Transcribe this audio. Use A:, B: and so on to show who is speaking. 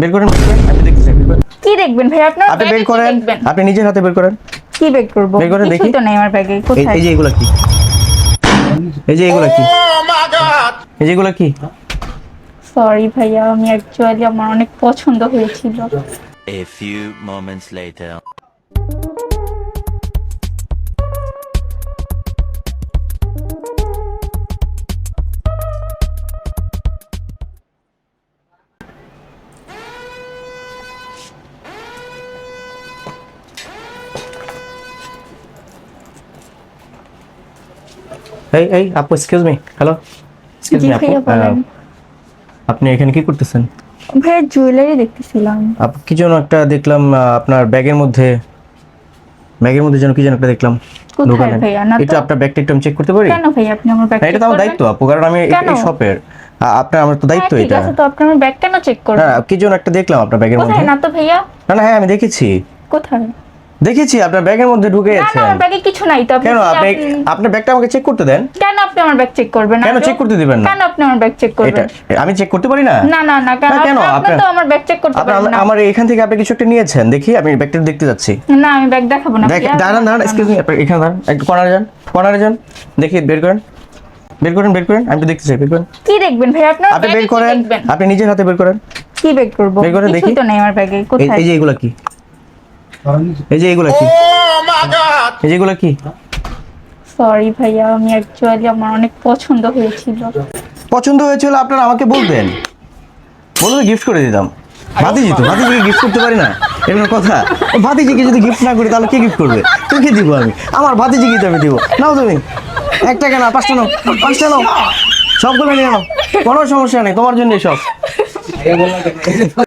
A: বের করেন, আমি দেখতেছি।
B: কি দেখবেন ভাই? আপনার
A: আপনি বের
B: ব্যাগে কি
A: করেন,
B: দেখবেন?
A: আপনি নিজের হাতে বের করেন।
B: কি বের করব?
A: বের করেন দেখি।
B: কিছুই তো নাই আমার ব্যাগে। কোথায়?
A: এই যে এগুলা কি? এই যে এগুলা কি? এই যে এগুলা কি?
B: সরি ভাইয়া, আমি অ্যাকচুয়ালি আমার অনেক পছন্দ হয়েছিল।
C: A few moments later.
A: এই আপু, এক্সকিউজ মি। হ্যালো, এক্সকিউজ
B: জি
A: মি আপু।
B: ভাইয়া, বলেন।
A: আপনি এখানে কি করতেছেন?
B: ভাইয়া জুয়েলারি দেখতেছিলাম।
A: আপু কি যেন একটা দেখলাম আপনার ব্যাগের মধ্যে যেন কি যেন একটা দেখলাম
B: কোথায়
A: দোকানে।
B: ভাইয়া? না
A: একটু
B: তো।
A: আপনার ব্যাগটা একটু আমি চেক করতে পারি?
B: কেন ভাইয়া আপনি আমার ব্যাগ
A: না, এটা তো আমার দায়িত্ব আপু, কারণ আমি
B: কেন?
A: এই শপের আপনার আমার তো দায়িত্ব
B: ঠিক
A: এটা।
B: আছে, তো আপনি আমার ব্যাগ কেন চেক করবেন?
A: হ্যাঁ, কি যেন একটা দেখলাম আপনার ব্যাগের মধ্যে।
B: কোথায়? না তো ভাইয়া।
A: না, হ্যাঁ আমি দেখেছি
B: কোথায়?
A: আপনার ব্যাগের মধ্যে ঢুকে
B: না না,
A: গেছে।
B: আমার ব্যাগে কিছু নাই তো।
A: কেন আপনি আপনার ব্যাগটা আমাকে চেক করতে দেন।
B: কেন আপনি আমার ব্যাগ চেক করবেন?
A: কেন
B: আদৌ?
A: চেক করতে দিবেন না?
B: কেন আপনি আমার ব্যাগ চেক
A: এটা
B: করবেন?
A: আমি চেক করতে পারি না?
B: না না না, কেন?
A: না, কেন?
B: আপনি তো আমার ব্যাগ চেক করতে পারেন না।
A: আমার এখান থেকে আপনি কিছু একটা নিয়েছেন, দেখি আমি ব্যাগটা দেখতে যাচ্ছি।
B: না, আমি ব্যাগ দেখাবো না। ভাইয়া।
A: দাঁড়ান, এক্সকিউজ মি, এখানে দাঁড়ান, একটু কর্নারে যান, দেখি বের করেন, আমি তো দেখতে চাই, বের করেন।
B: কি দেখবেন ভাই? আপনার
A: আপনি
B: ব্যাগে
A: বের
B: কি
A: করেন,
B: দেখবেন?
A: আপনি নিজের হাতে বের করেন।
B: কি বের করব?
A: বের করেন
B: কিছুই
A: দেখি।
B: তো নাই আমার ব্যাগে। কোথায়?
A: এই যে এগুলা কি? এই যে এগুলা কি? এই যে এগুলা কি?
B: সরি ভাইয়া, আমি অ্যাকচুয়ালি আমার অনেক পছন্দ হয়েছিল।
A: পছন্দ হয়েছিল আপনারা আমাকে বলবেন, বললে গিফট করে দিতাম। ভাতিজিকে গিফট করতে পারি না, এরকম কথা? ভাতিজিকে যদি গিফট না করি তাহলে কে গিফট করবে? তোকে দিব আমি, আমার ভাতিজিকে তো আমি দিব। নাও তুমি, একটা কেন, পাঁচটা নাও, সবগুলো নিয়ে নাও, কোনো সমস্যা নেই, তোমার জন্য সব।